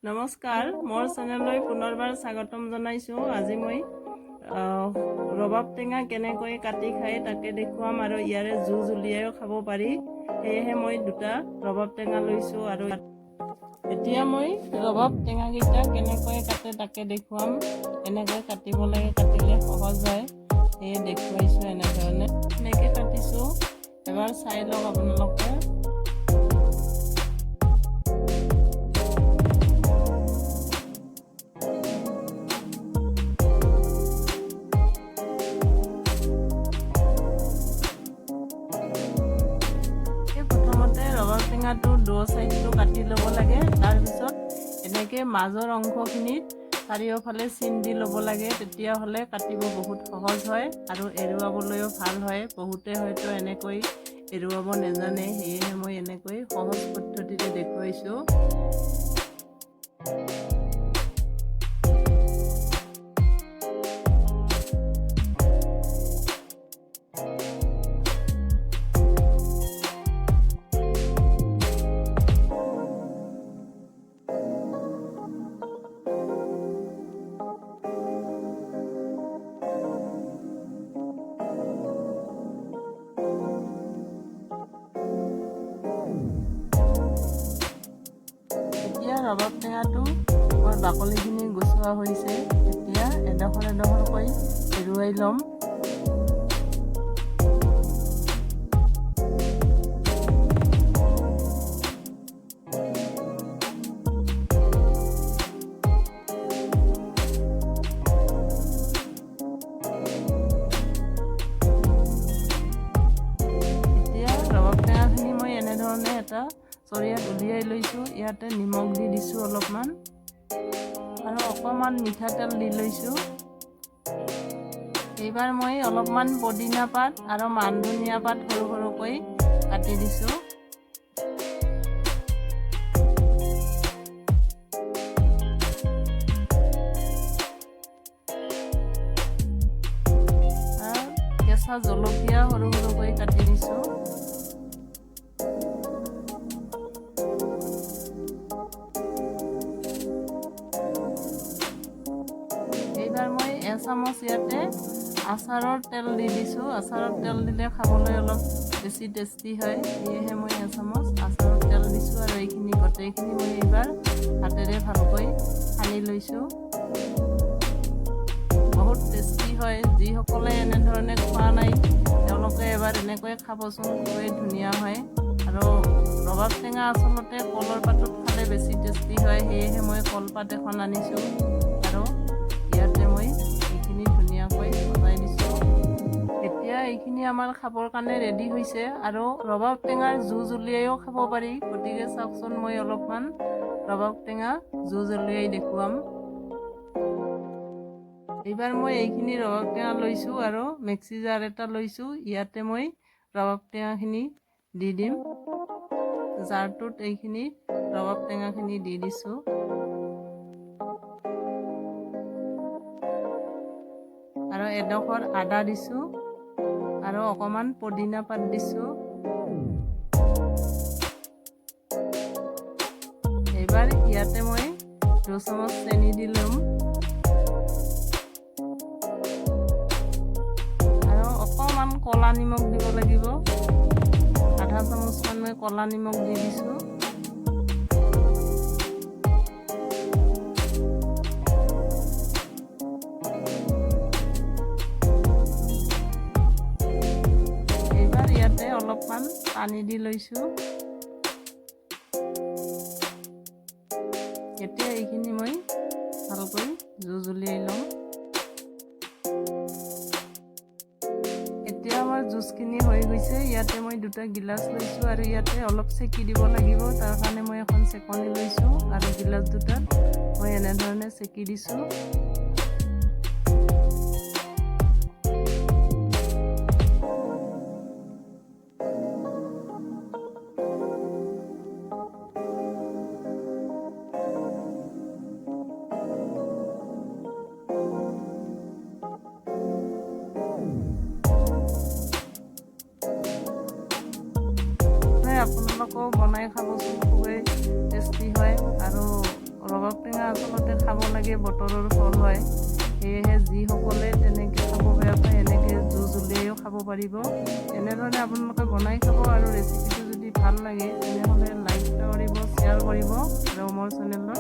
নমস্কাৰ, মোৰ চেনেললৈ পুনৰবাৰ স্বাগতম জনাইছোঁ। আজি মই ৰবাব টেঙা কেনেকৈ কাটি খাই তাকে দেখুৱাম আৰু ইয়াৰে জুচ উলিয়াইও খাব পাৰি। সেয়েহে মই দুটা ৰবাব টেঙা লৈছোঁ আৰু এতিয়া মই ৰবাব টেঙাকেইটা কেনেকৈ কাটে তাকে দেখুৱাম। এনেকৈ কাটিব লাগে, কাটিলে সহজ হয়, সেয়ে দেখুৱাইছোঁ। এনেধৰণে এনেকৈ কাটিছোঁ, এবাৰ চাই লওক আপোনালোকে। ৰবাব টেঙাটো দো চাইডটো কাটি ল'ব লাগে। তাৰপিছত এনেকৈ মাজৰ অংশখিনিত চাৰিওফালে চিন দি ল'ব লাগে, তেতিয়াহ'লে কাটিব বহুত সহজ হয় আৰু এৰুৱাবলৈও ভাল হয়। বহুতে হয়তো এনেকৈ এৰুৱাব নাজানে, সেয়েহে মই এনেকৈ সহজ পদ্ধতিৰে দেখুৱাইছোঁ। এতিয়া ৰবাব টেঙাটো মোৰ বাকলিখিনি গুচোৱা হৈছে। এতিয়া এডোখৰ এডোখৰকৈ এৰুৱাই ল'ম। এতিয়া ৰবাব টেঙাখিনি মই এনেধৰণে এটা চৰিয়াত উলিয়াই লৈছোঁ। ইয়াতে নিমখ দি দিছোঁ অলপমান আৰু অকণমান মিঠাতেল দি লৈছোঁ। এইবাৰ মই অলপমান পদিনা পাত আৰু মান ধনিয়া পাত সৰু সৰুকৈ কাটি দিছোঁ। আৰু কেঁচা জলকীয়া সৰু সৰুকৈ কাটি দিছোঁ। এইবাৰ মই এচামুচ ইয়াতে আচাৰৰ তেল দি দিছোঁ। আচাৰৰ তেল দিলে খাবলৈ অলপ বেছি টেষ্টি হয়, সেয়েহে মই এচামুচ আচাৰৰ তেল দিছোঁ আৰু এইখিনি গোটেইখিনি মই এইবাৰ হাতেৰে ভালকৈ সানি লৈছোঁ। বহুত টেষ্টি হয়। যিসকলে এনেধৰণে খোৱা নাই তেওঁলোকে এবাৰ এনেকৈ খাবচোন, খুবেই ধুনীয়া হয়। আৰু ৰবাব টেঙা আচলতে কলৰ পাতত খালে বেছি টেষ্টি হয়, সেয়েহে মই কলপাত এখন আনিছোঁ আৰু ইয়াতে মই এইখিনি ধুনীয়াকৈ বনাই দিছোঁ। এতিয়া এইখিনি আমাৰ খাবৰ কাৰণে ৰেডি হৈছে আৰু ৰবাব টেঙাৰ জুচ উলিয়াইও খাব পাৰি। গতিকে চাওকচোন, মই অলপমান ৰবাব টেঙা জুচ উলিয়াই দেখুৱাম। এইবাৰ মই এইখিনি ৰবাব টেঙা লৈছোঁ আৰু মিক্সি জাৰ এটা লৈছোঁ। ইয়াতে মই ৰবাব টেঙাখিনি দি দিম। জাৰটোত এইখিনি ৰবাব টেঙাখিনি দি দিছোঁ। আৰু এডোখৰ আদা দিছোঁ আৰু অকণমান পদিনা পাত দিছোঁ। এইবাৰ ইয়াতে মই 2 চামুচ চেনি দি ল'ম আৰু অকণমান ক'লা নিমখ দিব লাগিব। আধা চামুচমান মই ক'লা নিমখ দি দিছোঁ। ইয়াতে অলপমান পানী দি লৈছোঁ। এতিয়া এইখিনি মই ভালকৈ জুচ উলিয়াই লওঁ। এতিয়া আমাৰ জুচখিনি হৈ গৈছে। ইয়াতে মই 2টা গিলাচ লৈছোঁ আৰু ইয়াতে অলপ চেকি দিব লাগিব। তাৰ কাৰণে মই এখন চেকনি লৈছোঁ আৰু গিলাচ দুটাত মই এনেধৰণে চেকি দিছোঁ। আপোনালোকেও বনাই খাবচোন, খুবেই টেষ্টি হয় আৰু ৰবাব ৰবাব টেঙা আচলতে খাব লাগে, বতৰৰ ফল হয়। সেয়েহে যিসকলে তেনেকৈ খাব বেয়া পায় এনেকৈ জুচ উলিয়াইও খাব পাৰিব। এনেধৰণে আপোনালোকে বনাই খাব আৰু ৰেচিপিটো যদি ভাল লাগে তেনেহ'লে লাইক কৰিব, শ্বেয়াৰ কৰিব আৰু মোৰ চেনেলত